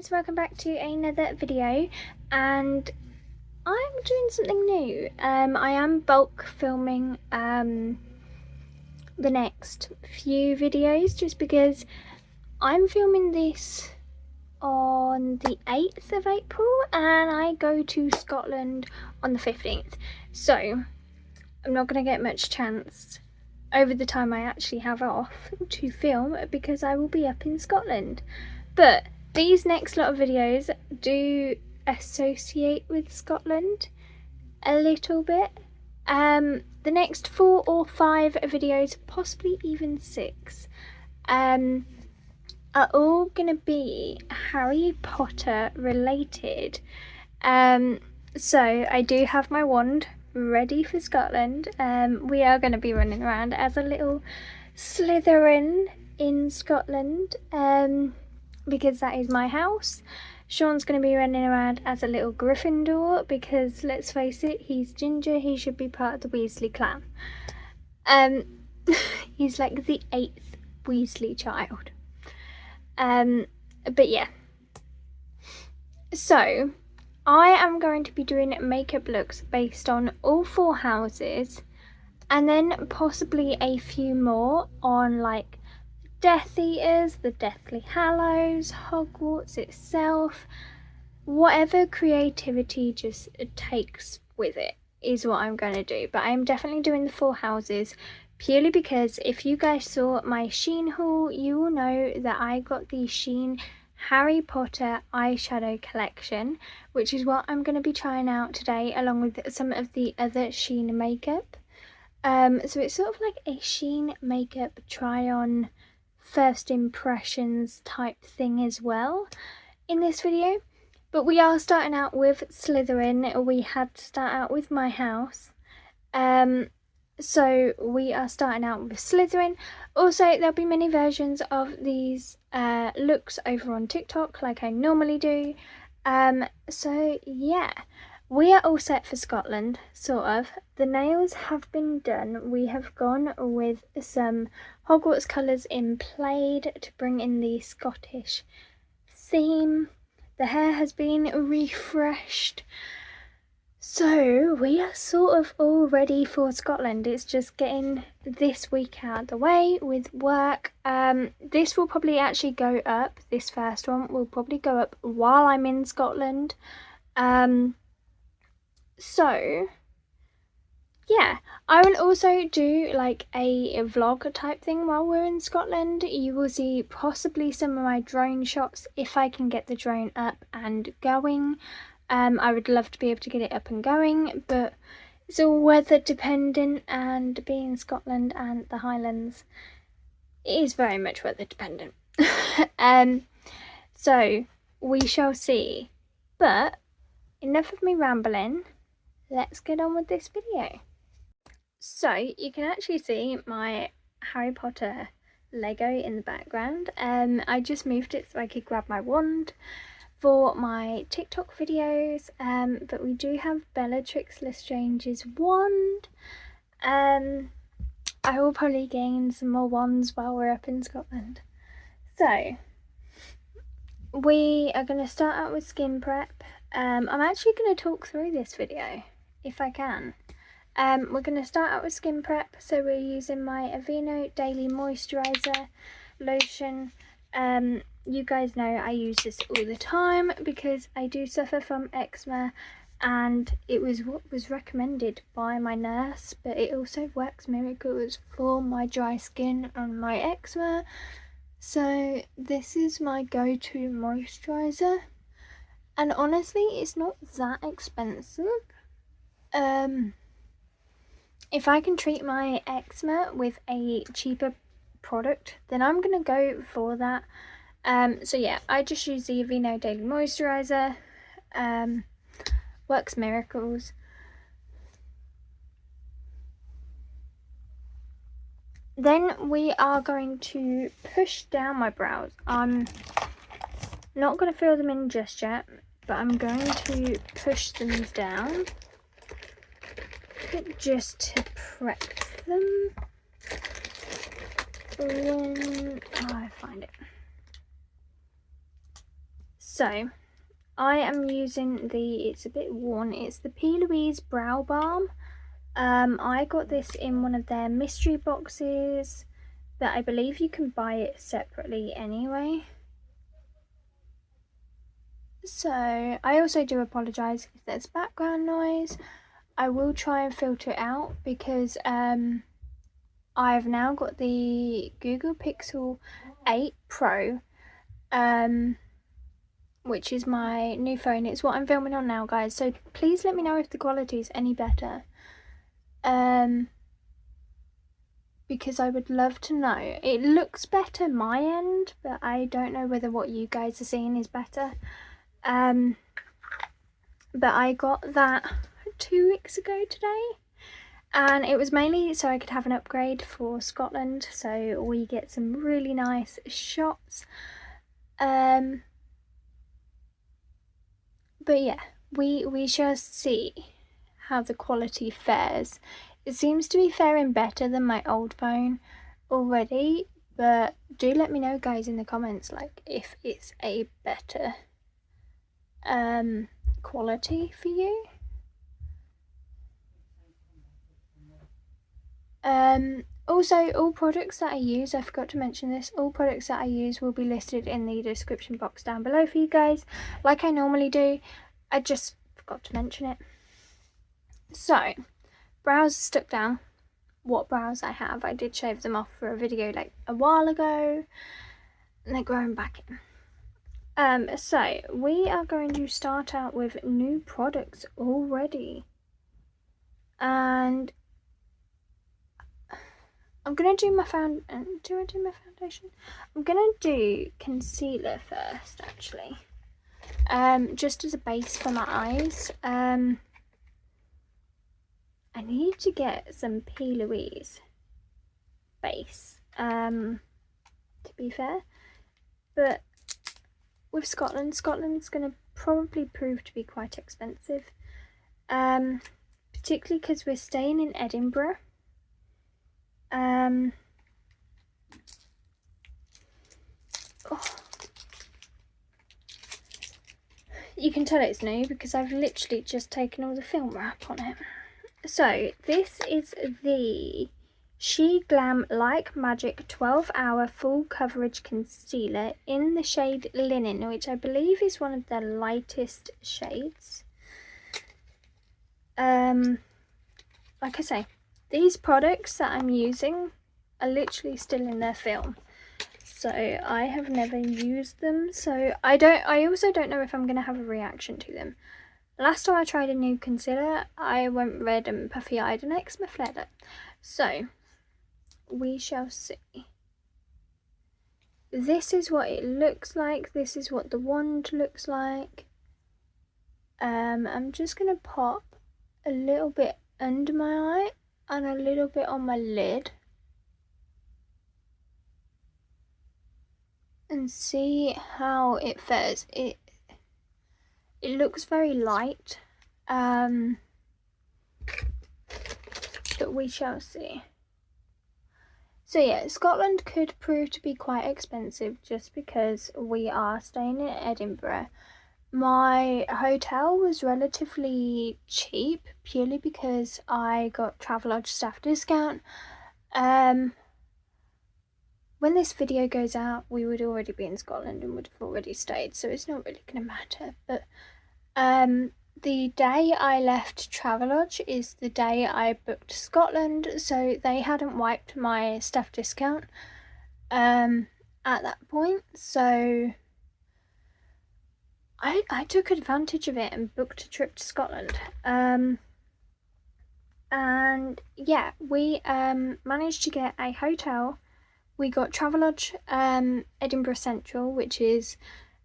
guys, welcome back to another video, and I'm doing something new. I am bulk filming the next few videos just because I'm filming this on the 8th of April and I go to Scotland on the 15th, so I'm not going to get much chance over the time I actually have off to film because I will be up in Scotland. But these next lot of videos do associate with Scotland a little bit. The next 4 or 5 videos, possibly even 6, are all gonna be Harry Potter related. So I do have my wand ready for Scotland. We are going to be running around as a little Slytherin in Scotland, because that is my house. Sean's going to be running around as a little Gryffindor because, let's face it, he's ginger, he should be part of the Weasley clan. He's like the 8th Weasley child. But yeah, so I am going to be doing makeup looks based on all 4 houses, and then possibly a few more on like Death Eaters, the Deathly Hallows, Hogwarts itself. Whatever creativity just takes with it is what I'm going to do. But I'm definitely doing the 4 houses purely because if you guys saw my Shein haul, you will know that I got the Shein Harry Potter eyeshadow collection, which is what I'm going to be trying out today along with some of the other Shein makeup. So it's sort of like a Shein makeup try on first impressions type thing as well in this video. But we are starting out with Slytherin. We had to start out with my house. So we are starting out with Slytherin. Also, there'll be many versions of these looks over on TikTok like I normally do. So yeah, we are all set for Scotland, sort of. The nails have been done. We have gone with some Hogwarts colours in plaid to bring in the Scottish theme. The hair has been refreshed. So we are sort of all ready for Scotland. It's just getting this week out of the way with work. This will probably actually go up, this first one will probably go up while I'm in Scotland. So yeah, I will also do like a vlog type thing while we're in Scotland. You will see possibly some of my drone shots if I can get the drone up and going. I would love to be able to get it up and going, but it's all weather dependent, and being in Scotland and the Highlands, it is very much weather dependent. So we shall see. But enough of me rambling, let's get on with this video. So you can actually see my Harry Potter Lego in the background. I just moved it so I could grab my wand for my TikTok videos, but we do have Bellatrix Lestrange's wand. I will probably gain some more wands while we're up in Scotland. So we are going to start out with skin prep. I'm actually going to talk through this video if I can. We're going to start out with skin prep, so we're using my Aveeno Daily Moisturizer lotion. You guys know I use this all the time because I do suffer from eczema, and it was what was recommended by my nurse, but it also works miracles for my dry skin and my eczema. So this is my go-to moisturizer, and honestly it's not that expensive. If I can treat my eczema with a cheaper product, then I'm gonna go for that. So yeah, I just use the Aveeno Daily Moisturizer. Works miracles. Then we are going to push down my brows. I'm not going to fill them in just yet, but I'm going to push them down just to prep them when I find it. So I am using it's a bit worn, it's the Louise Brow Balm. I got this in one of their mystery boxes, but I believe you can buy it separately anyway. So I also do apologise if there's background noise. I will try and filter it out because I've now got the Google Pixel 8 Pro, which is my new phone. It's what I'm filming on now, guys, so please let me know if the quality is any better. Because I would love to know. It looks better my end, but I don't know whether what you guys are seeing is better. But I got that 2 weeks ago today, and it was mainly so I could have an upgrade for Scotland, so we get some really nice shots. But yeah, we shall see how the quality fares. It seems to be faring better than my old phone already, but do let me know, guys, in the comments, like, if it's a better quality for you. Also, all products that I use, I forgot to mention this, all products that I use will be listed in the description box down below for you guys, like I normally do. I just forgot to mention it. So, brows stuck down. What brows I have, I did shave them off for a video like a while ago, and they're growing back in. So we are going to start out with new products already, and I'm gonna do my do I do my foundation? I'm gonna do concealer first, actually, just as a base for my eyes. I need to get some Louise base, to be fair, but with Scotland's going to probably prove to be quite expensive, particularly because we're staying in Edinburgh. Oh. You can tell it's new because I've literally just taken all the film wrap on it. So this is the Sheglam Like Magic 12-hour full coverage concealer in the shade Linen, which I believe is one of the lightest shades. Like I say, these products that I'm using are literally still in their film, so I have never used them, so I also don't know if I'm going to have a reaction to them. Last time I tried a new concealer, I went red and puffy-eyed and eczema flared up. So, we shall see. This is what it looks like. This is what the wand looks like. I'm just going to pop a little bit under my eye and a little bit on my lid. And see how it fares. It looks very light, but we shall see. So yeah, Scotland could prove to be quite expensive just because we are staying in Edinburgh. My hotel was relatively cheap purely because I got Travelodge staff discount. When this video goes out, we would already be in Scotland and would have already stayed, so it's not really going to matter. But the day I left Travelodge is the day I booked Scotland, so they hadn't wiped my staff discount at that point, so I took advantage of it and booked a trip to Scotland. And yeah, we managed to get a hotel. We got Travelodge Edinburgh Central, which is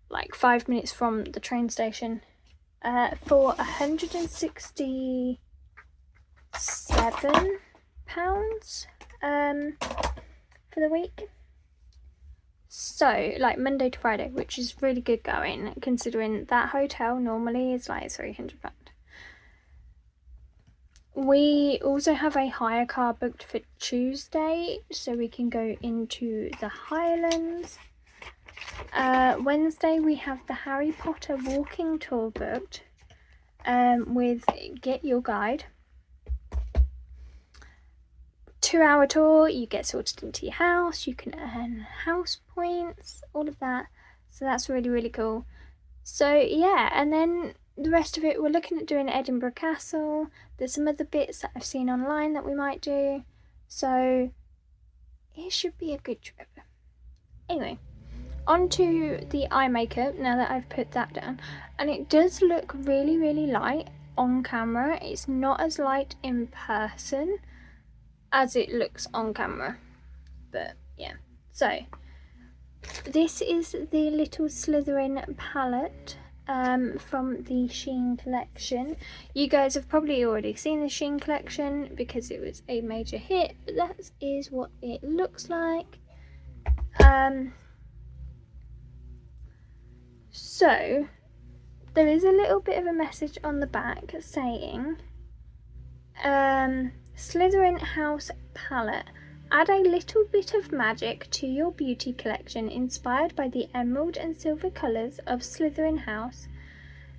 like 5 minutes from the train station, for £167 for the week. So like Monday to Friday, which is really good going considering that hotel normally is like £300. We also have a hire car booked for Tuesday, so we can go into the Highlands. Wednesday we have the Harry Potter walking tour booked with Get Your Guide. 2-hour tour, you get sorted into your house, you can earn house points, all of that. So that's really, really cool. So yeah, and then the rest of it, we're looking at doing Edinburgh Castle. There's some other bits that I've seen online that we might do. So it should be a good trip. Anyway, on to the eye makeup now that I've put that down. And it does look really, really light on camera. It's not as light in person as it looks on camera. But yeah, so this is the little Slytherin palette from the Sheen collection. You guys have probably already seen the Sheen collection because it was a major hit, but that is what it looks like. So there is a little bit of a message on the back saying Slytherin House Palette. Add a little bit of magic to your beauty collection inspired by the emerald and silver colours of Slytherin House.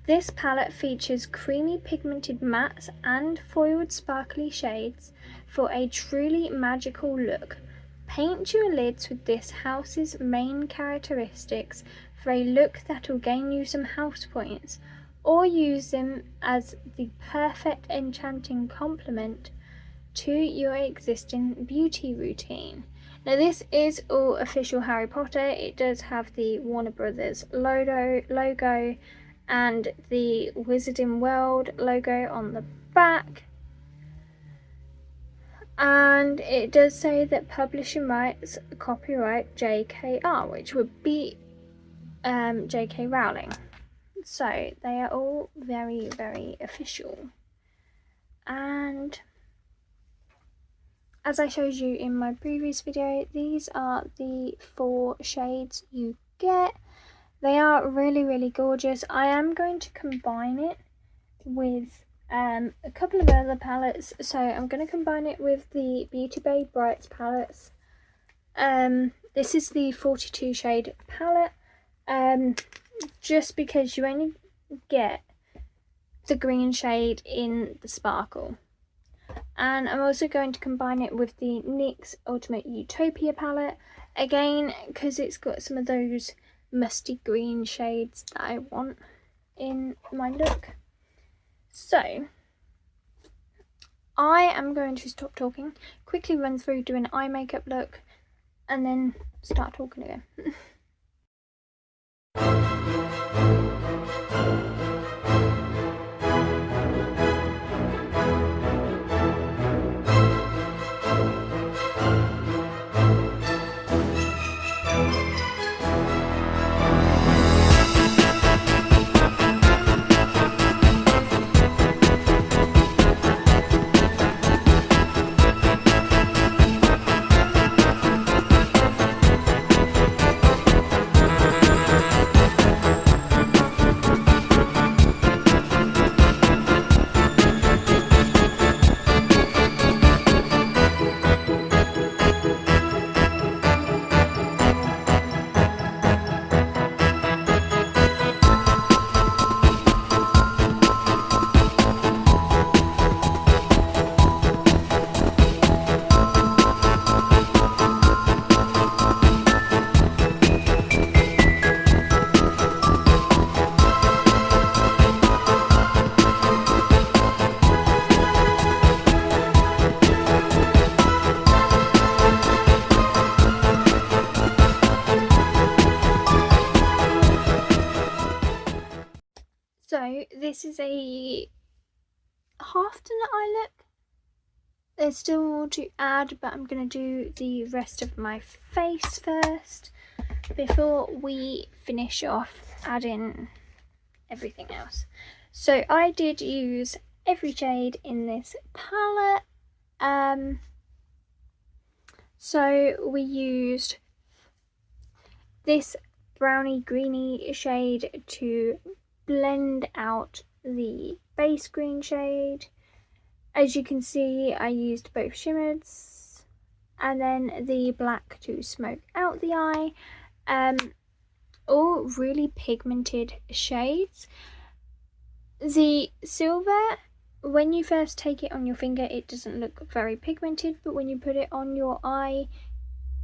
This palette features creamy pigmented mattes and foiled sparkly shades for a truly magical look. Paint your lids with this house's main characteristics for a look that will gain you some house points, or use them as the perfect enchanting complement to your existing beauty routine. Now this is all official Harry Potter. It does have the Warner Brothers logo and the Wizarding World logo on the back. And it does say that publishing rights copyright JKR, which would be JK Rowling. So they are all very, very official. And as I showed you in my previous video, these are the 4 shades you get. They are really, really gorgeous. I am going to combine it with a couple of other palettes. So I'm going to combine it with the BeautyBay Brights palettes. This is the 42 shade palette. Just because you only get the green shade in the sparkle. And I'm also going to combine it with the NYX Ultimate Utopia palette, again because it's got some of those musty green shades that I want in my look. So I am going to stop talking, quickly run through, do an eye makeup look, and then start talking again. So this is a half done eye look. There's still more to add, but I'm going to do the rest of my face first before we finish off adding everything else. So I did use every shade in this palette. So we used this browny greeny shade to blend out the base green shade. As you can see, I used both shimmers and then the black to smoke out the eye. all really pigmented shades. The silver, when you first take it on your finger, it doesn't look very pigmented, but when you put it on your eye,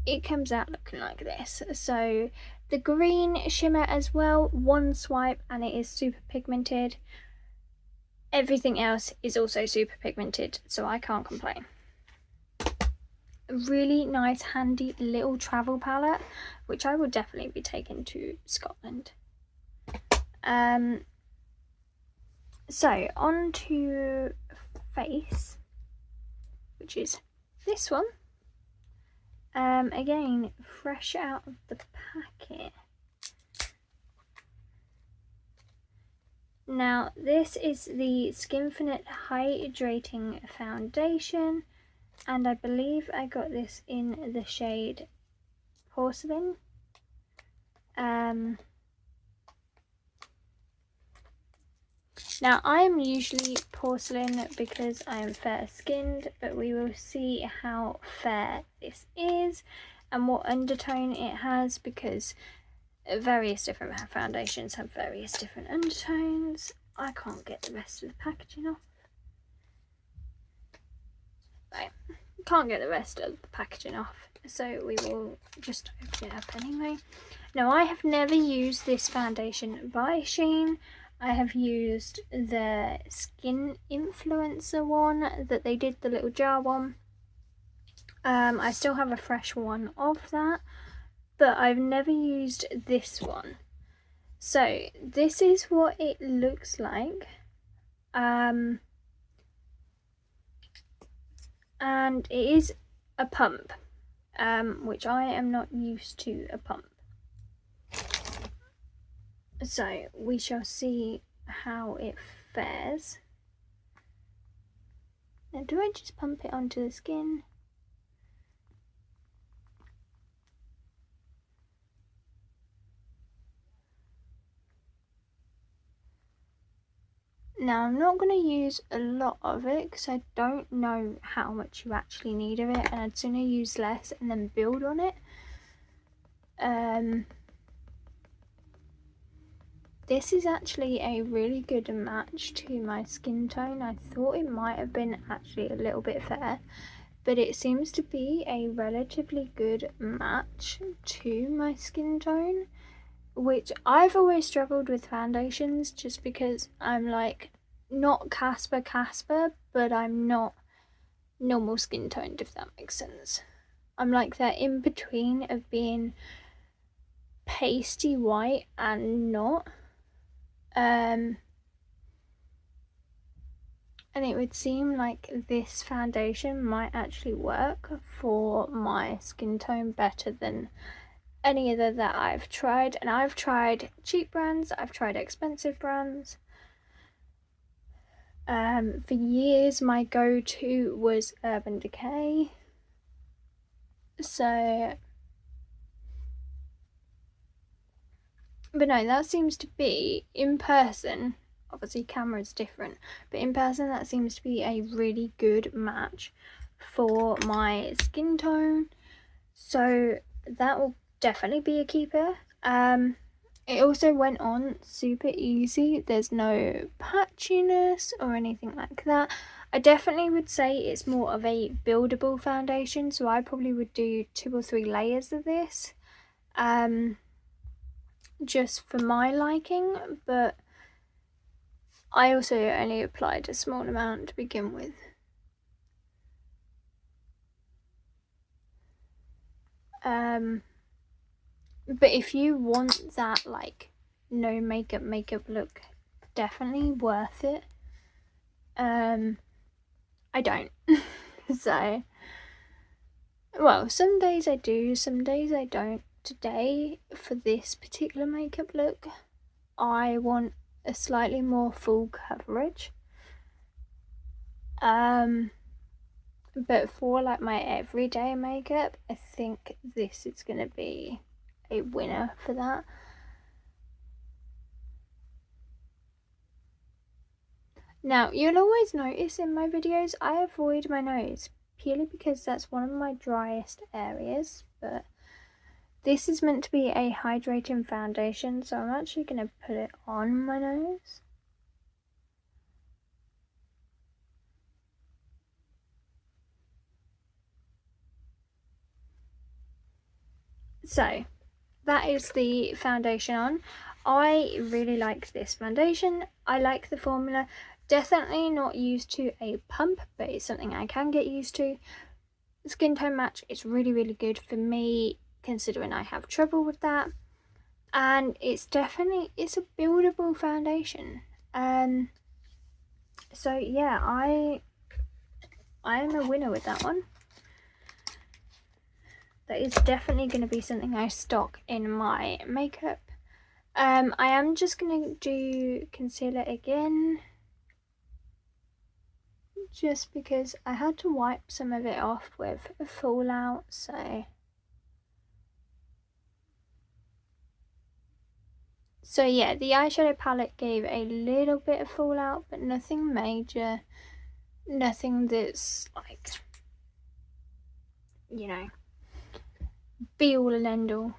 it comes out looking like this. So the green shimmer as well, one swipe and it is super pigmented. Everything else is also super pigmented, so I can't complain. A really nice handy little travel palette, which I will definitely be taking to Scotland. So on to face, which is this one. Again, fresh out of the packet. Now this is the Skinfinite Hydrating Foundation, and I believe I got this in the shade Porcelain. Now I am usually Porcelain because I am fair skinned, but we will see how fair this is and what undertone it has, because various different foundations have various different undertones. I can't get the rest of the packaging off. Right, can't get the rest of the packaging off, so we will just open it up anyway. Now I have never used this foundation by Shein. I have used the Skin Influencer one that they did, the little jar one. I still have a fresh one of that, but I've never used this one. So this is what it looks like. And it is a pump, which I am not used to a pump. So we shall see how it fares. Now, do I just pump it onto the skin? Now, I'm not going to use a lot of it because I don't know how much you actually need of it, and I'd sooner use less and then build on it. This is actually a really good match to my skin tone. I thought it might have been actually a little bit fair, but it seems to be a relatively good match to my skin tone, which I've always struggled with foundations just because I'm like not Casper, but I'm not normal skin toned, if that makes sense. I'm like that in between of being pasty white and not. And it would seem like this foundation might actually work for my skin tone better than any other that I've tried. And I've tried cheap brands, I've tried expensive brands. For years my go-to was Urban Decay. So, but no, that seems to be, in person, obviously camera's different, but in person that seems to be a really good match for my skin tone. So that will definitely be a keeper. It also went on super easy. There's no patchiness or anything like that. I definitely would say it's more of a buildable foundation, so I probably would do 2 or 3 layers of this. Just for my liking, but I also only applied a small amount to begin with. But if you want that like no makeup look, definitely worth it. I don't. So, well, some days I do, some days I don't. Today, for this particular makeup look, I want a slightly more full coverage. But for like my everyday makeup, I think this is going to be a winner for that. Now, you'll always notice in my videos I avoid my nose, purely because that's one of my driest areas, but This is meant to be a hydrating foundation, so I'm actually going to put it on my nose. So that is the foundation on. I really like this foundation. I like the formula. Definitely not used to a pump, but it's something I can get used to. Skin tone match is really, really good for me, considering I have trouble with that. And it's a buildable foundation. So yeah, I am a winner with that one. That is definitely going to be something I stock in my makeup. I am just going to do concealer again, just because I had to wipe some of it off with a fallout, so yeah, the eyeshadow palette gave a little bit of fallout, but nothing major, nothing that's like, you know, be all and end all.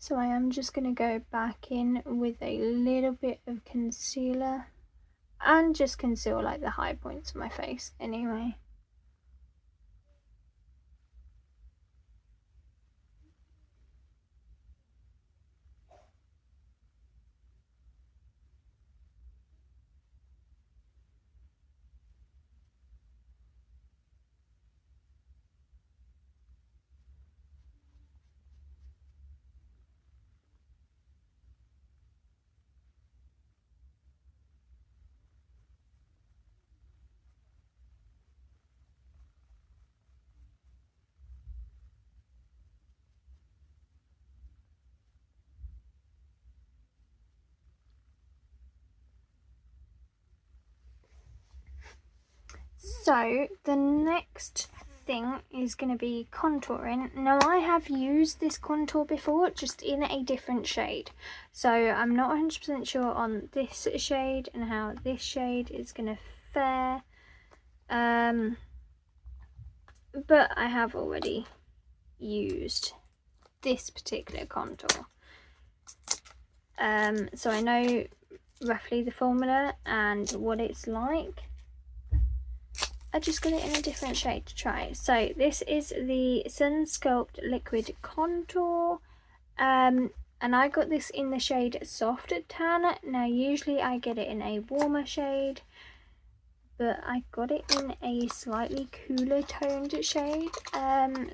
So I am just going to go back in with a little bit of concealer and just conceal like the high points of my face anyway. So the next thing is going to be contouring. Now I have used this contour before, just in a different shade, so I'm not 100% sure on this shade and how this shade is going to fare, but I have already used this particular contour, so I know roughly the formula and what it's like. I just got it in a different shade to try. So this is the Sun Sculpt Liquid Contour, and I got this in the shade Soft Tan. Now usually I get it in a warmer shade, but I got it in a slightly cooler toned shade,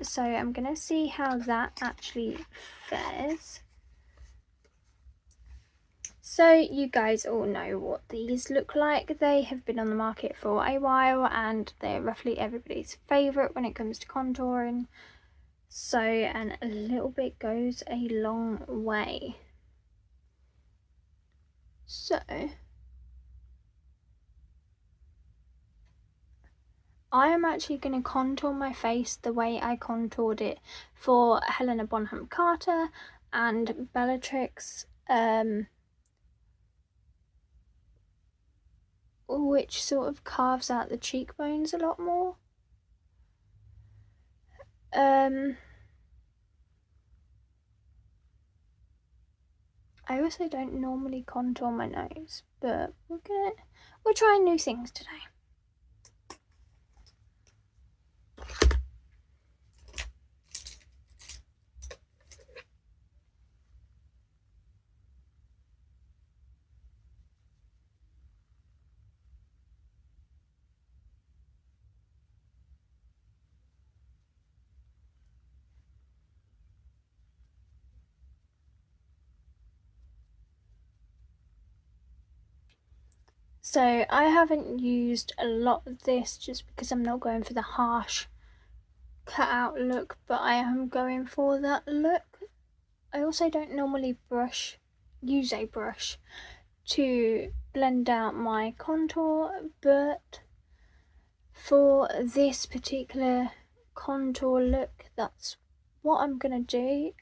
so I'm gonna see how that actually fares. So you guys all know what these look like. They have been on the market for a while and they're roughly everybody's favourite when it comes to contouring. So, and a little bit goes a long way. So, I am actually going to contour my face the way I contoured it for Helena Bonham Carter and Bellatrix, which sort of carves out the cheekbones a lot more. I also don't normally contour my nose, but we're trying new things today. So I haven't used a lot of this just because I'm not going for the harsh cut out look, but I am going for that look. I also don't normally use a brush to blend out my contour, but for this particular contour look, that's what I'm gonna do.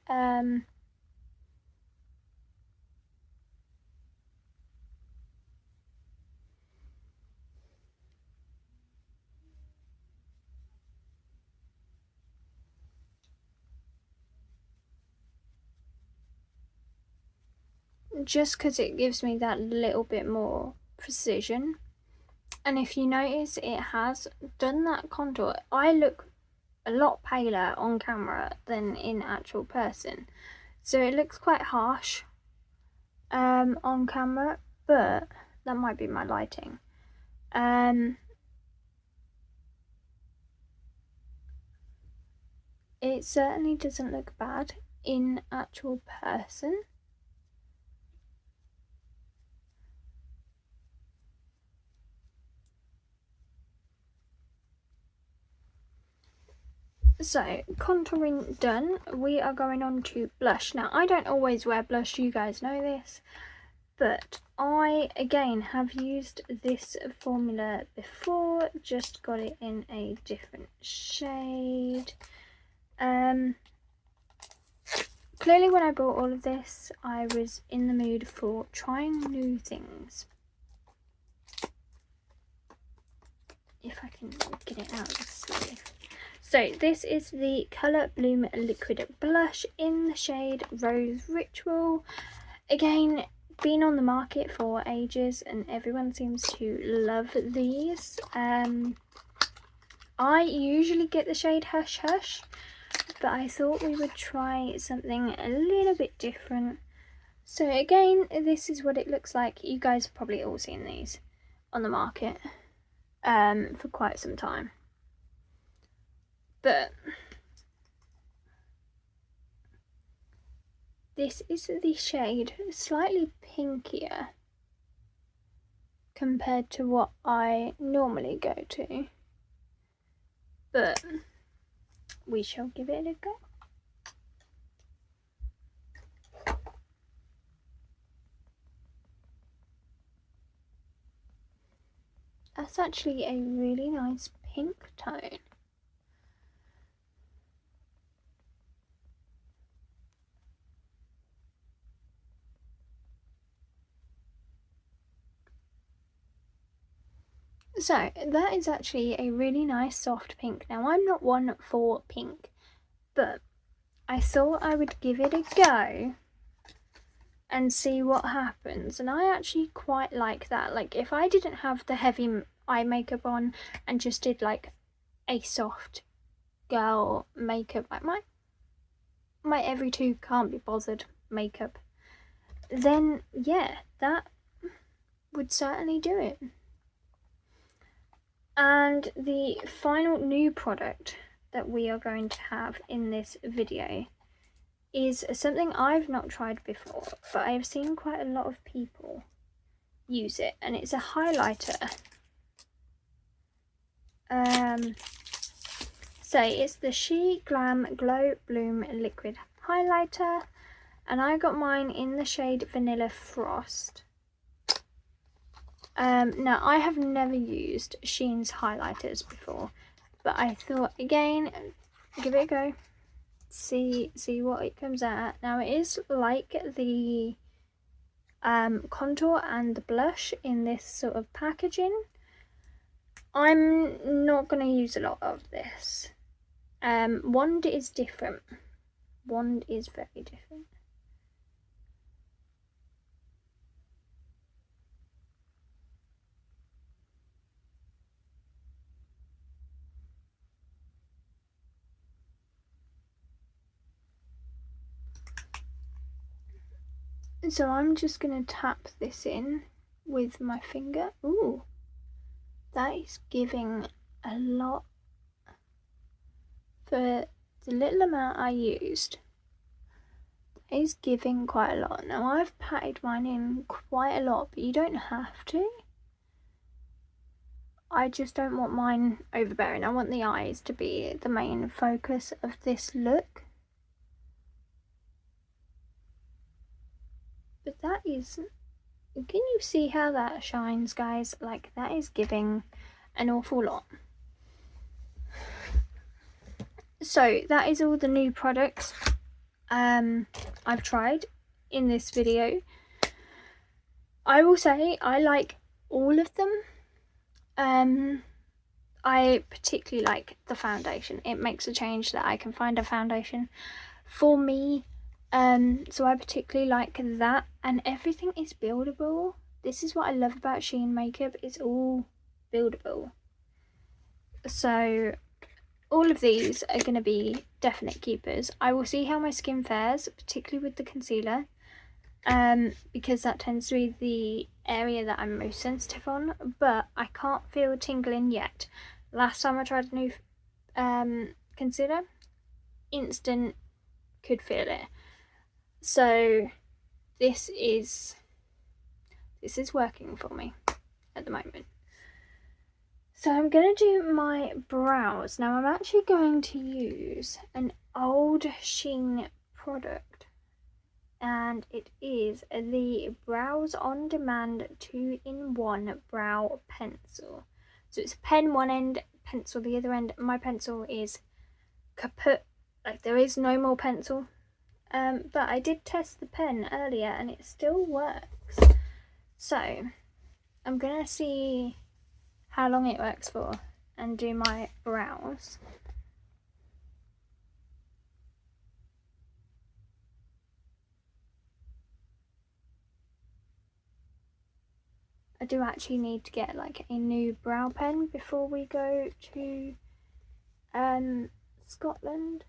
just because it gives me that little bit more precision. And if you notice, it has done that contour. I look a lot paler on camera than in actual person, so it looks quite harsh on camera, but that might be my lighting. It certainly doesn't look bad in actual person. So, contouring done, we are going on to blush. Now, I don't always wear blush, you guys know this, but I, again, have used this formula before, just got it in a different shade. Clearly when I bought all of this, I was in the mood for trying new things. If I can get it out of the sleeve. So this is the Colour Bloom Liquid Blush in the shade Rose Ritual. Again, been on the market for ages and everyone seems to love these. I usually get the shade Hush Hush, but I thought we would try something a little bit different. So again, this is what it looks like. You guys have probably all seen these on the market for quite some time. But this is the shade slightly pinkier compared to what I normally go to, but we shall give it a go. That's actually a really nice pink tone. So that is actually a really nice soft pink. Now I'm not one for pink, but I thought I would give it a go and see what happens, and I actually quite like that. Like if I didn't have the heavy eye makeup on and just did like a soft girl makeup, like my every two can't be bothered makeup, then yeah, that would certainly do it. And the final new product that we are going to have in this video is something I've not tried before, but I've seen quite a lot of people use it, and it's a highlighter. So it's the Sheglam Glow Bloom Liquid Highlighter, and I got mine in the shade Vanilla Frost. Now I have never used Shein's highlighters before, but I thought again, give it a go, see what it comes out at. Now it is like the contour and the blush in this sort of packaging. I'm not going to use a lot of this. Wand is different. Wand is very different. So I'm just going to tap this in with my finger. Ooh, that is giving a lot for the little amount I used. It is giving quite a lot. Now I've patted mine in quite a lot, but you don't have to. I just don't want mine overbearing. I want the eyes to be the main focus of this look. But that is, can you see how that shines, guys? Like that is giving an awful lot. So that is all the new products I've tried in this video. I will say I like all of them. I particularly like the foundation. It makes a change that I can find a foundation for me So I particularly like that, and everything is buildable. This is what I love about Shein makeup, it's all buildable. So all of these are going to be definite keepers. I will see how my skin fares, particularly with the concealer, because that tends to be the area that I'm most sensitive on, but I can't feel tingling yet. Last time I tried a new concealer, instant could feel it. So this is working for me at the moment. So I'm going to do my brows. Now I'm actually going to use an old Shein product, and it is the Brows On Demand 2-in-1 Brow Pencil. So it's a pen one end, pencil the other end. My pencil is kaput, like there is no more pencil. But I did test the pen earlier and it still works. So I'm going to see how long it works for and do my brows. I do actually need to get like a new brow pen before we go to Scotland.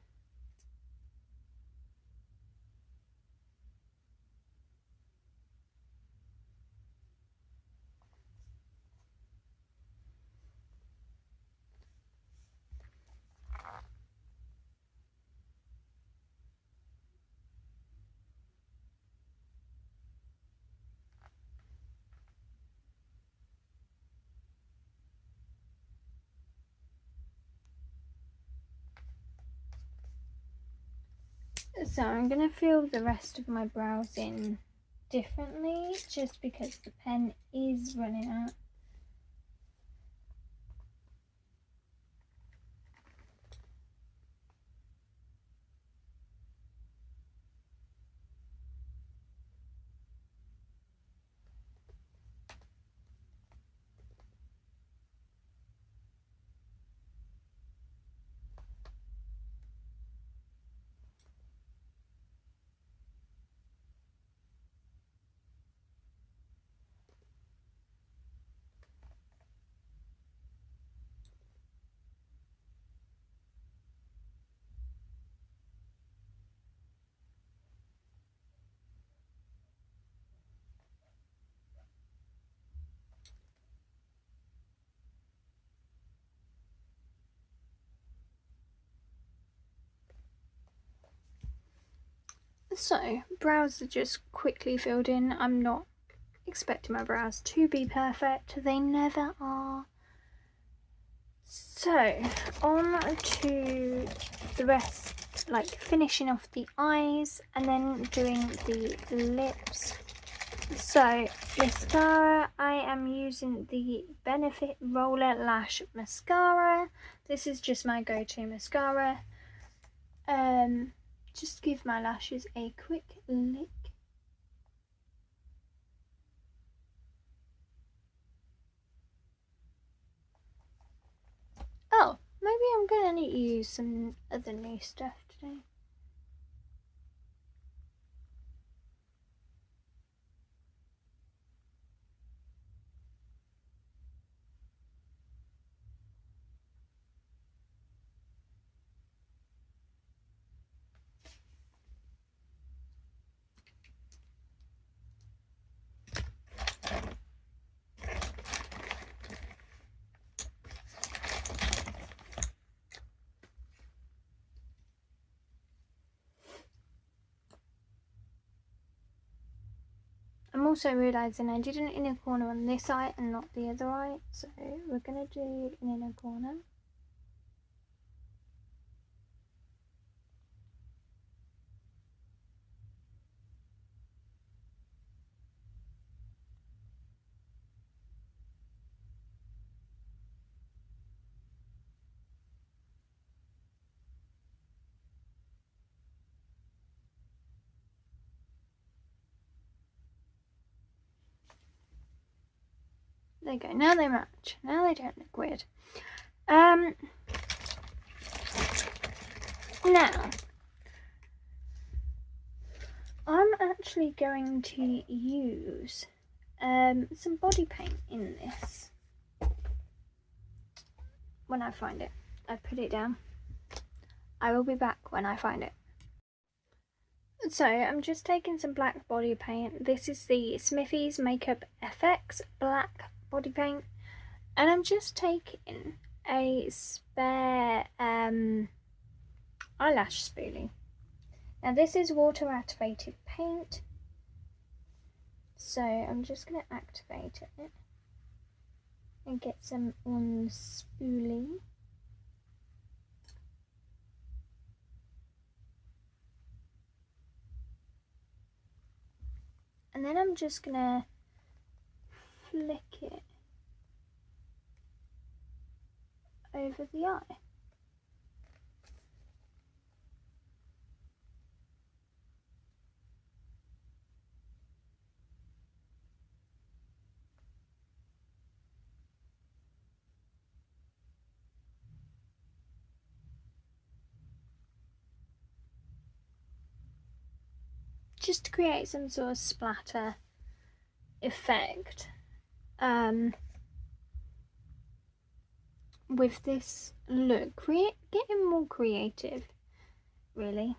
So I'm going to fill the rest of my brows in differently just because the pen is running out. So, brows are just quickly filled in. I'm not expecting my brows to be perfect. They never are. So, on to the rest, like finishing off the eyes and then doing the lips. So, mascara, I am using the Benefit Roller Lash Mascara. This is just my go-to mascara. Just give my lashes a quick lick. Oh, maybe I'm gonna need to use some other new stuff today. I'm also realising I did an inner corner on this eye and not the other eye, so we're going to do an inner corner. There you go, now they match. Now they don't look weird. Now, actually going to use some body paint in this when I find it. I put it down. I will be back when I find it. So I'm just taking some black body paint. This is the Smithy's Makeup FX black body paint, and I'm just taking a spare eyelash spoolie. Now this is water activated paint, so I'm just going to activate it and get some on the spoolie. And then I'm just going to flick it over the eye. Just to create some sort of splatter effect with this look. Getting more creative, really.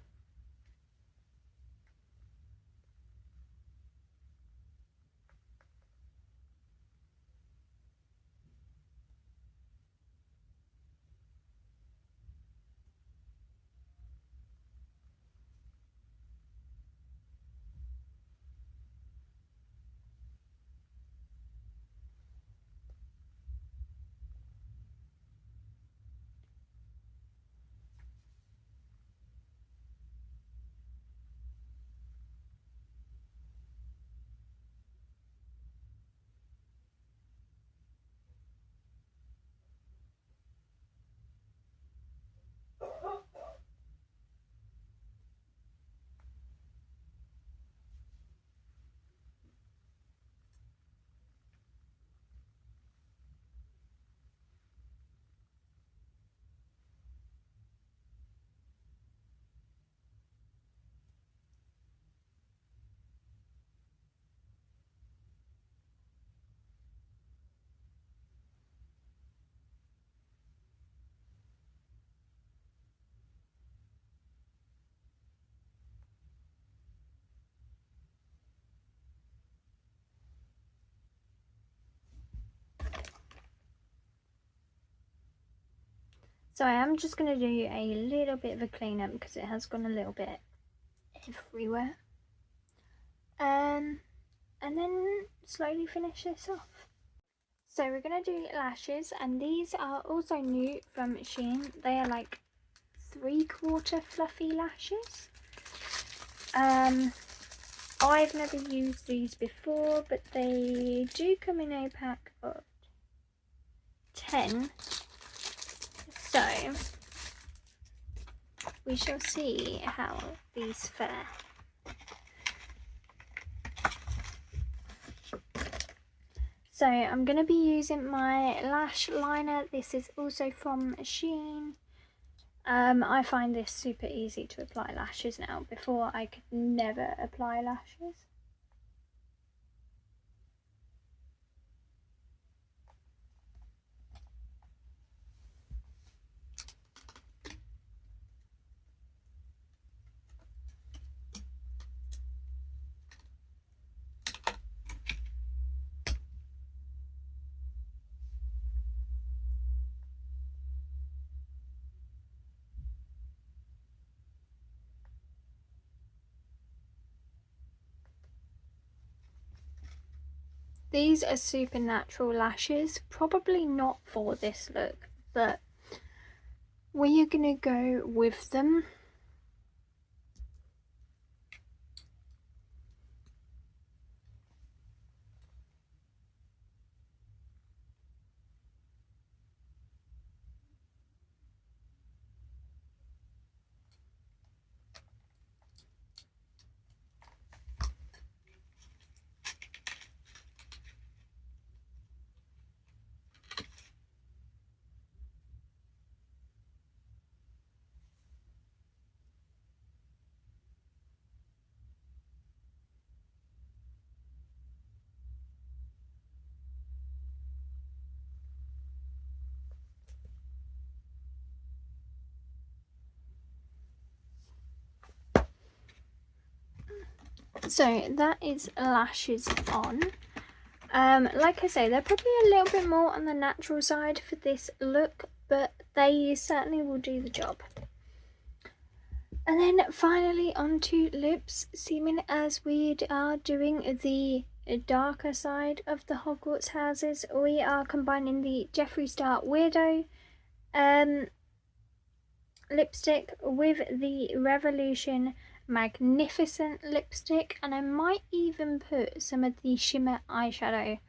So I am just going to do a little bit of a clean up because it has gone a little bit everywhere. And then slowly finish this off. So we're going to do lashes, and these are also new from Shein. They are like 3/4 fluffy lashes. I've never used these before, but they do come in a pack of 10. So we shall see how these fare. So I'm going to be using my lash liner. This is also from Shein. I find this super easy to apply lashes now. Before I could never apply lashes. These are super natural lashes, probably not for this look, but we are going to go with them. So that is lashes on. Like I say, they're probably a little bit more on the natural side for this look, but they certainly will do the job. And then finally onto lips, seeming as we are doing the darker side of the Hogwarts houses, we are combining the Jeffree Star Weirdo lipstick with the Revolution Magnificent lipstick, and I might even put some of the shimmer eyeshadow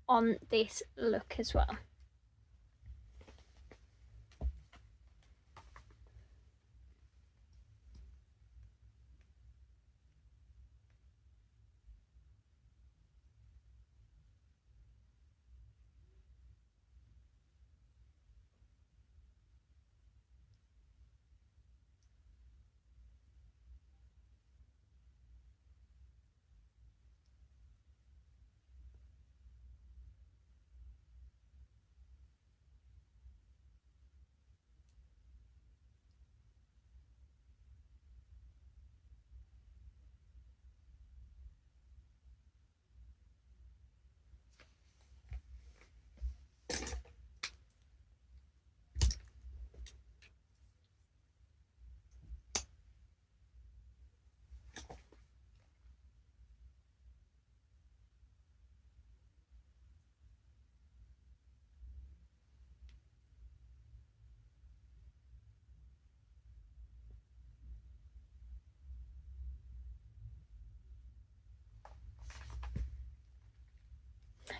on this look as well.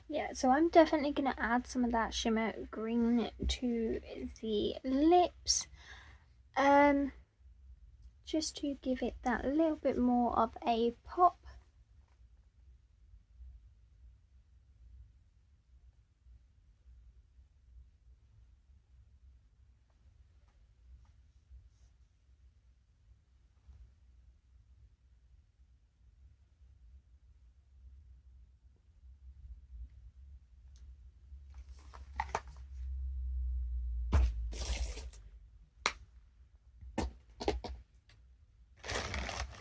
Yeah, so I'm definitely going to add some of that shimmer green to the lips, just to give it that little bit more of a pop.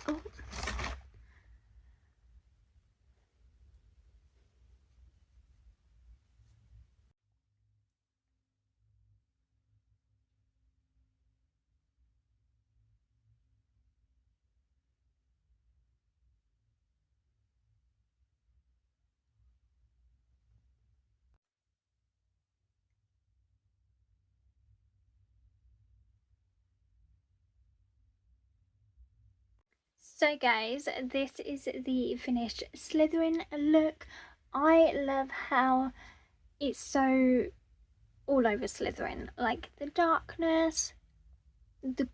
Oh. So guys, this is the finished Slytherin look. I love how it's so all over Slytherin, like the darkness, the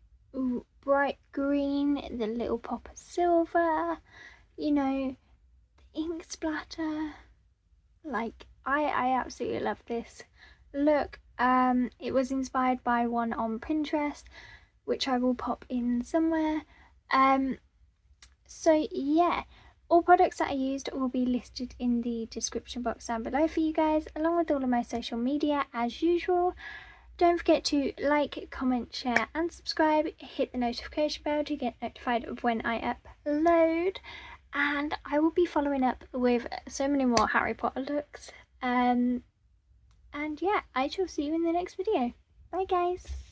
bright green, the little pop of silver, you know, the ink splatter. Like I absolutely love this look. It was inspired by one on Pinterest, which I will pop in somewhere. So yeah, all products that I used will be listed in the description box down below for you guys, along with all of my social media as usual. Don't forget to like, comment, share and subscribe. Hit the notification bell to get notified of when I upload. And I will be following up with so many more Harry Potter looks. And yeah, I shall see you in the next video. Bye guys.